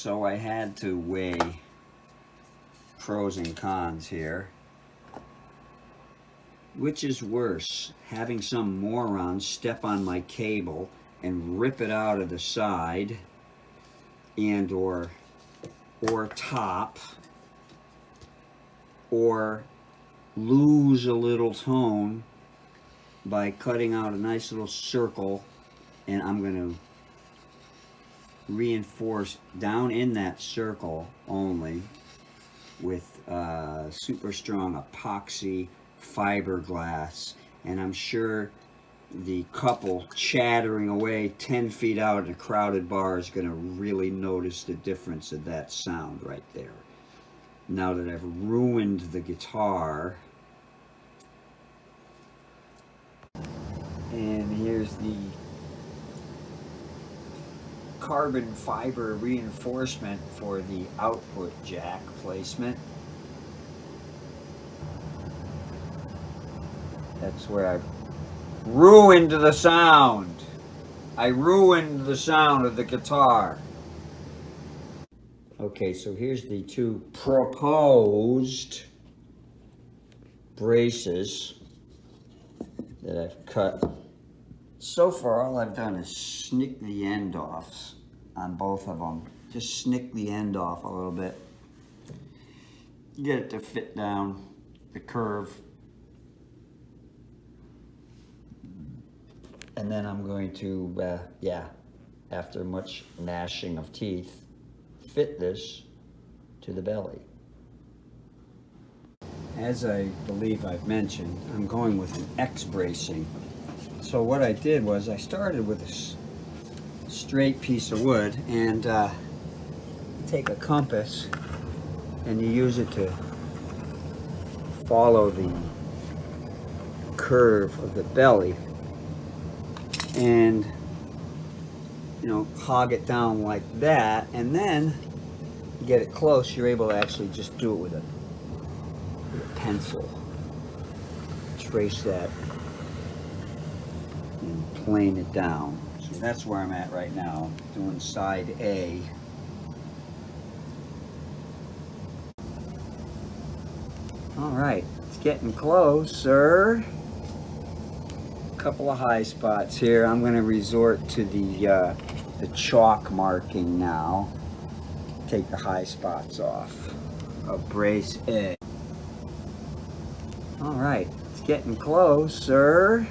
So I had to weigh pros and cons here. Which is worse, having some moron step on my cable and rip it out of the side and or top, or lose a little tone by cutting out a nice little circle, and I'm going to reinforce down in that circle only with super strong epoxy fiberglass. And I'm sure the couple chattering away 10 feet out in a crowded bar is going to really notice the difference of that sound right there. Now that I've ruined the guitar. And here's the carbon fiber reinforcement for the output jack placement. That's where I've ruined the sound. I ruined the sound of the guitar. Okay, so here's the two proposed braces that I've cut. So far, all I've done is snick the end off on both of them. Just snick the end off a little bit. Get it to fit down the curve. And then I'm going to, after much gnashing of teeth, fit this to the belly. As I believe I've mentioned, I'm going with an X bracing. So what I did was I started with a straight piece of wood, and take a compass and you use it to follow the curve of the belly, and hog it down like that, and then you get it close, you're able to actually just do it with a pencil. Trace that and plane it down. So that's where I'm at right now, doing side A. All right, it's getting closer. Couple of high spots here. I'm going to resort to the chalk marking now. Take the high spots off of brace A. All right, it's getting closer.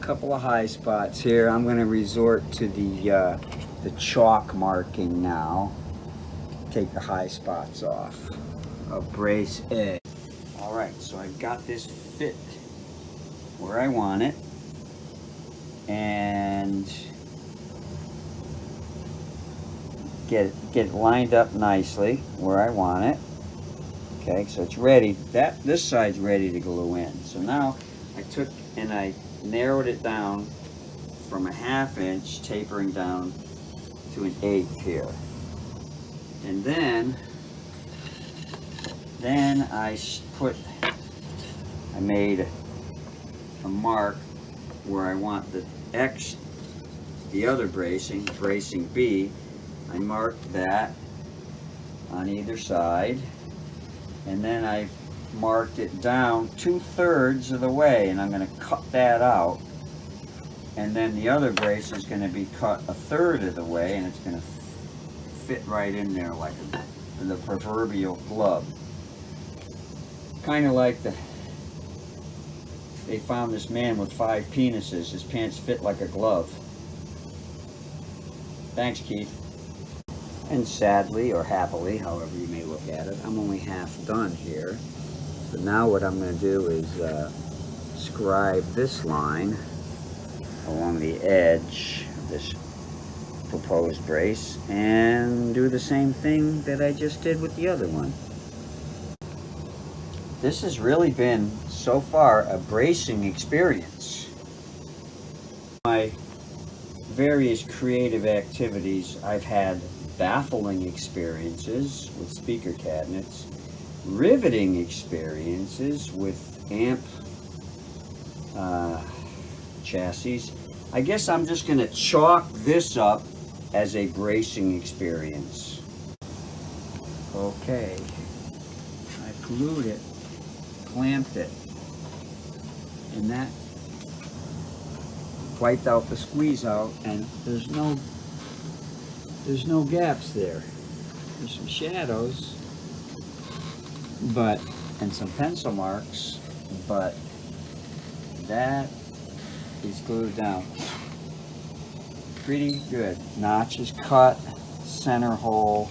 Couple of high spots here. I'm going to resort to the chalk marking now. Take the high spots off of brace A. All right, so I've got this fit where I want it, and get it lined up nicely where I want it. Okay, so it's ready. This side's ready to glue in. So now I took and I narrowed it down from a 1/2 inch, tapering down to an 1/8 here, and then I made a mark where I want the X, the other bracing B. I marked that on either side, and then I marked it down 2/3 of the way, and I'm going to cut that out, and then the other brace is going to be cut 1/3 of the way, and it's going to fit right in there like the proverbial glove. Kind of like they found this man with 5 penises. His pants fit like a glove. Thanks, Keith. And sadly, or happily, however you may look at it, I'm only half done here. But now what I'm going to do is scribe this line along the edge of this proposed brace and do the same thing that I just did with the other one. This has really been, so far, a bracing experience. My various creative activities, I've had baffling experiences with speaker cabinets, riveting experiences with amp chassis. I guess I'm just going to chalk this up as a bracing experience. Okay, I've glued it, clamped it, and that wiped out the squeeze out, and there's no gaps there. There's some shadows, but, and some pencil marks, but that is glued down pretty good. Notch is cut, center hole.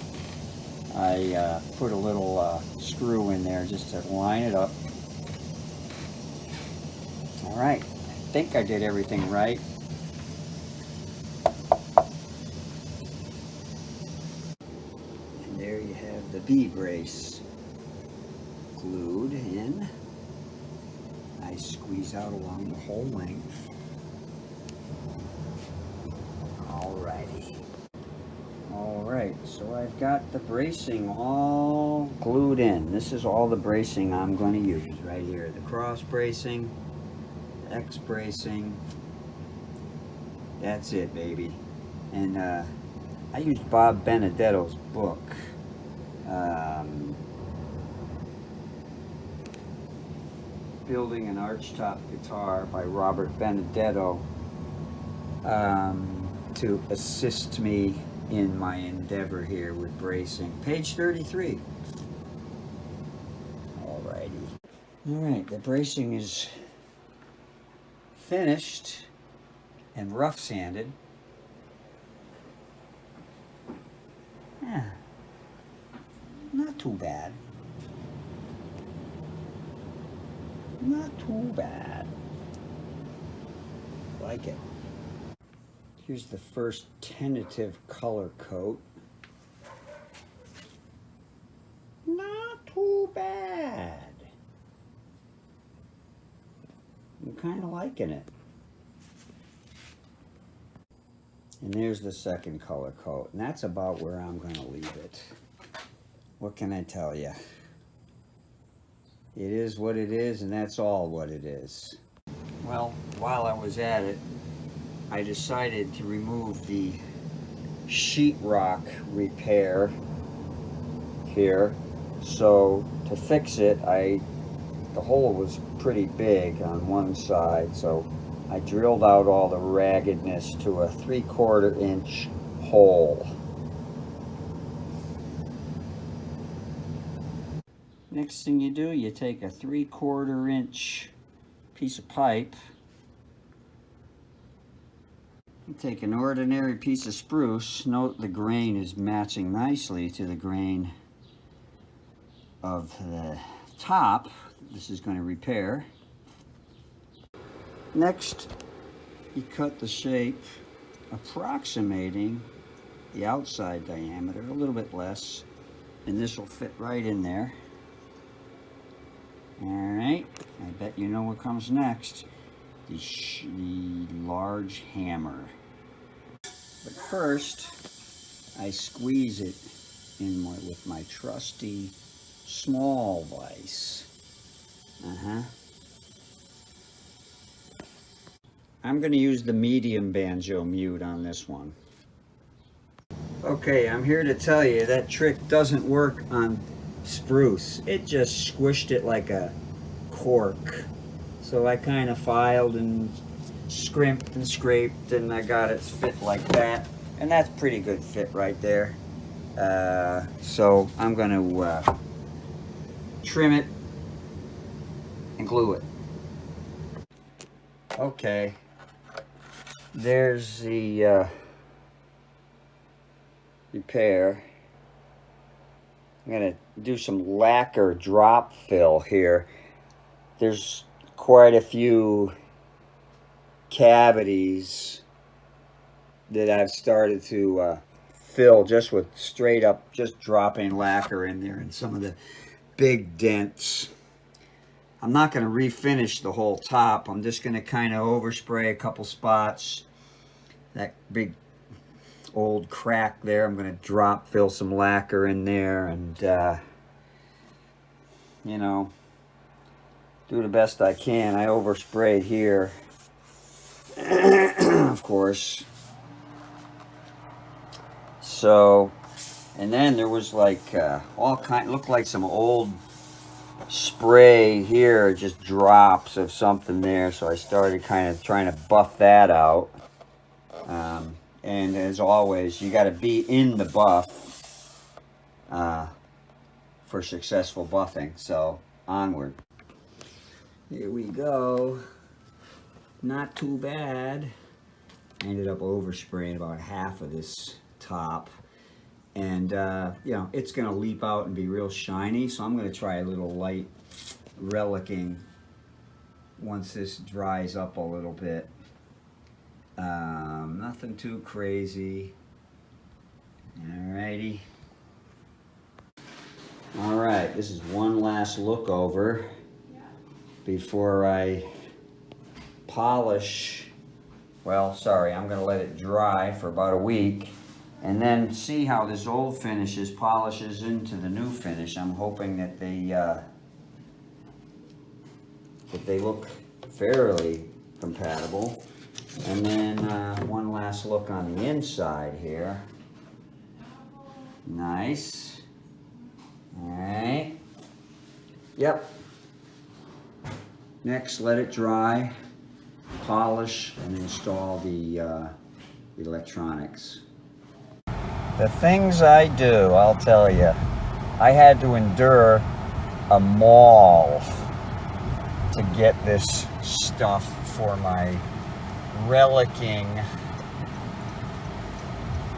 I put a little screw in there just to line it up. All right, I think I did everything right. And there you have the B brace glued in. I squeeze out along the whole length. Alrighty. Alright, so I've got the bracing all glued in. This is all the bracing I'm going to use right here. The cross bracing, X bracing. That's it, baby. And I used Bob Benedetto's book. Building an Archtop Guitar by Robert Benedetto to assist me in my endeavor here with bracing. Page 33. Alrighty. Alright, the bracing is finished and rough sanded. Yeah, not too bad. Not too bad. Like it. Here's the first tentative color coat. Not too bad. I'm kind of liking it. And there's the second color coat. And that's about where I'm going to leave it. What can I tell you? It is what it is, and that's all what it is. Well, while I was at it, I decided to remove the sheetrock repair here. So to fix it, the hole was pretty big on one side, so I drilled out all the raggedness to a 3/4 inch hole. Next thing you do, you take a 3/4 inch piece of pipe. You take an ordinary piece of spruce. Note the grain is matching nicely to the grain of the top. This is going to repair. Next, you cut the shape approximating the outside diameter, a little bit less, and this will fit right in there. Alright, I bet you know what comes next. The large hammer. But first, I squeeze it in with my trusty small vise. I'm going to use the medium banjo mute on this one. Okay, I'm here to tell you that trick doesn't work on spruce. It just squished it like a cork. So I kind of filed and scrimped and scraped, and I got it fit like that. And that's pretty good fit right there. So I'm going to trim it and glue it. Okay, there's the repair. I'm going to do some lacquer drop fill here. There's quite a few cavities that I've started to fill just with straight up, just dropping lacquer in there, and some of the big dents. I'm not going to refinish the whole top. I'm just going to kind of overspray a couple spots. That big old crack there, I'm going to drop fill some lacquer in there, and you know, do the best I can. I oversprayed here, of course. So, and then there was like all kind, looked like some old spray here, just drops of something there. So I started kind of trying to buff that out. And as always, you got to be in the buff for successful buffing. So onward. Here we go. Not too bad. I ended up overspraying about half of this top. And, you know, it's going to leap out and be real shiny. So I'm going to try a little light relic-ing once this dries up a little bit. Nothing too crazy. Alrighty. Alright, this is one last look over before I polish. Well, sorry, I'm going to let it dry for about a week and then see how this old finishes polishes into the new finish. I'm hoping that they look fairly compatible. And then one last look on the inside here. Nice. Alright. Yep. Next, let it dry, polish, and install the electronics. The things I do, I'll tell you. I had to endure a mall to get this stuff for my relic-ing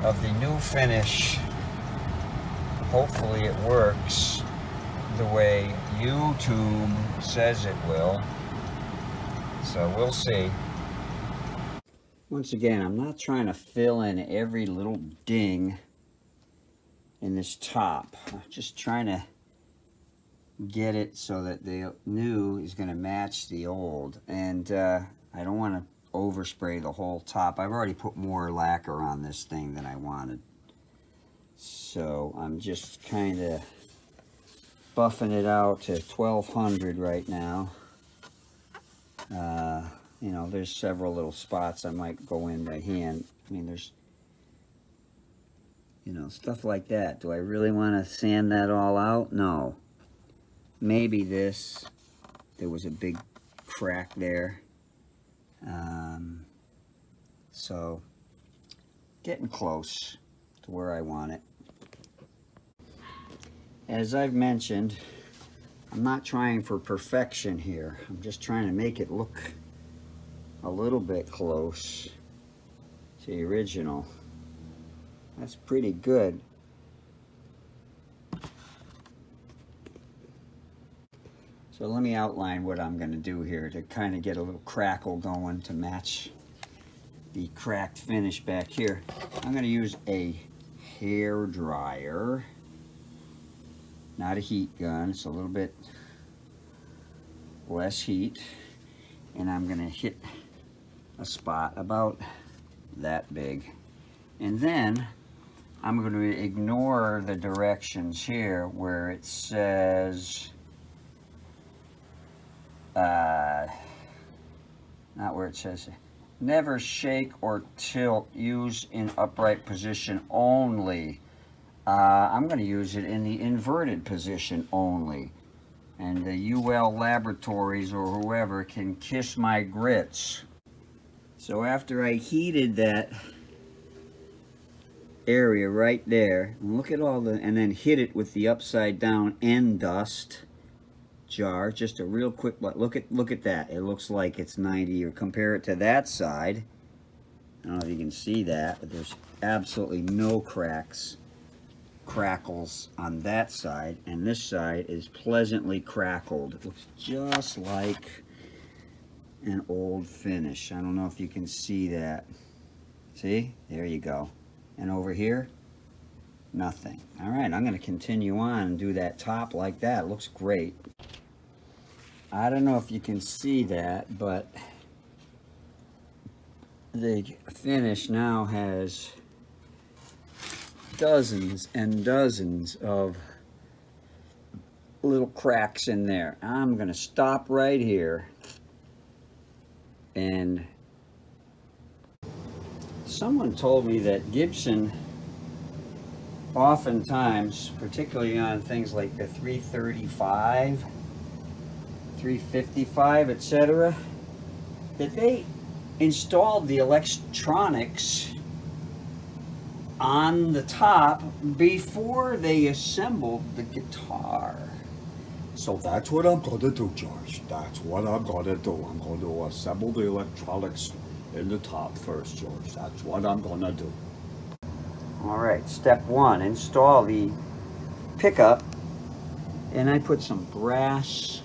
of the new finish. Hopefully it works the way YouTube says it will. So we'll see. Once again, I'm not trying to fill in every little ding in this top. I'm just trying to get it so that the new is going to match the old. And I don't want to overspray the whole top. I've already put more lacquer on this thing than I wanted. So I'm just kind of buffing it out to 1200 right now. You know, there's several little spots I might go in by hand. I mean, there's, you know, stuff like that. Do I really want to sand that all out? No. Maybe this. There was a big crack there. So, getting close to where I want it. As I've mentioned, I'm not trying for perfection here. I'm just trying to make it look a little bit close to the original. That's pretty good. So let me outline what I'm going to do here to kind of get a little crackle going to match the cracked finish back here. I'm going to use a hair dryer, not a heat gun. It's a little bit less heat, and I'm going to hit a spot about that big, and then I'm going to ignore the directions here where it says not where it says never shake or tilt, use in upright position only. I'm going to use it in the inverted position only. And the UL Laboratories or whoever can kiss my grits. So after I heated that area right there, look at all the, and then hit it with the upside down end dust jar, just a real quick look at that. It looks like it's 90, or compare it to that side. I don't know if you can see that, but there's absolutely no crackles on that side, and this side is pleasantly crackled. It looks just like an old finish. I don't know if you can see that. See? There you go. And over here, nothing. All right, I'm going to continue on and do that top like that. It looks great. I don't know if you can see that, but the finish now has dozens and dozens of little cracks in there. I'm going to stop right here. And someone told me that Gibson oftentimes, particularly on things like the 335, 355, etc., that they installed the electronics on the top before they assembled the guitar. So that's what I'm gonna do, George. That's what I'm gonna do. I'm going to assemble the electronics in the top first, George. That's what I'm gonna do. All right, step one, install the pickup, and I put some brass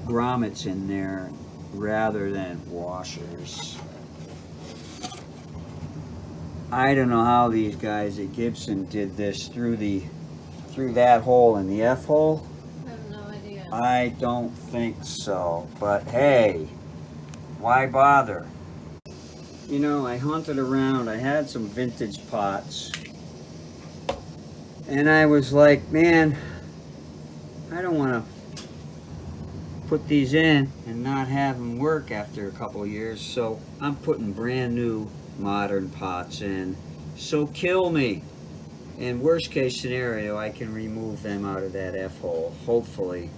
grommets in there rather than washers. I don't know how these guys at Gibson did this through that hole in the F hole. I have no idea. I don't think so, but hey, why bother? You know, I hunted around, I had some vintage pots, and I was like, man, I don't want to put these in and not have them work after a couple of years, so I'm putting brand new modern pots in. So kill me. In worst case scenario, I can remove them out of that F hole, hopefully,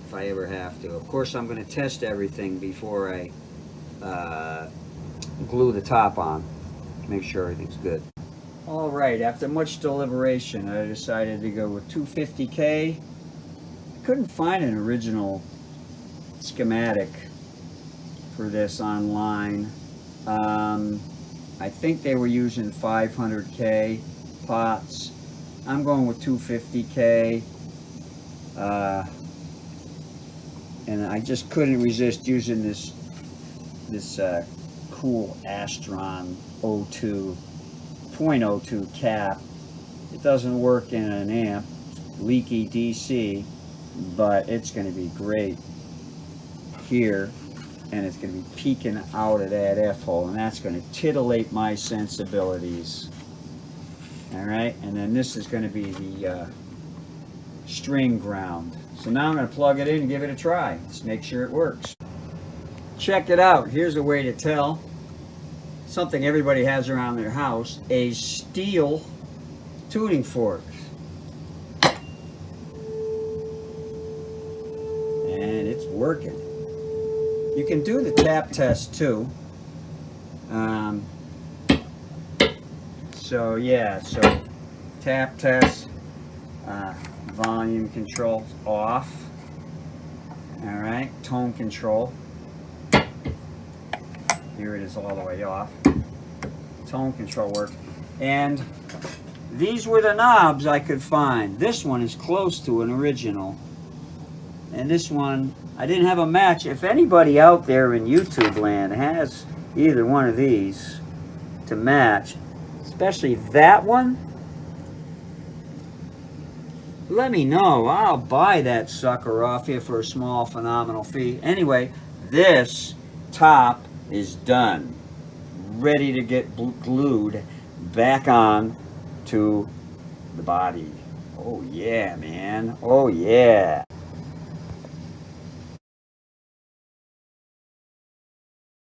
if I ever have to. Of course, I'm going to test everything before I glue the top on, make sure everything's good. All right, after much deliberation, I decided to go with 250K. I couldn't find an original schematic for this online. I think they were using 500K pots. I'm going with 250K. And I just couldn't resist using this cool Astron 0.02 cap. It doesn't work in an amp, leaky DC, but it's going to be great here, and it's going to be peeking out of that F hole, and that's going to titillate my sensibilities. All right, and then this is going to be the string ground. So now I'm going to plug it in and give it a try. Let's make sure it works. Check it out. Here's a way to tell. Something everybody has around their house, a steel tuning fork. And it's working. You can do the tap test too. So tap test, volume control off. All right, tone control. Here it is all the way off. Tone control works. And these were the knobs I could find. This one is close to an original. And this one, I didn't have a match. If anybody out there in YouTube land has either one of these to match, especially that one, let me know. I'll buy that sucker off you for a small, phenomenal fee. Anyway, this top is done. Ready to get glued back on to the body. Oh yeah, man. Oh yeah.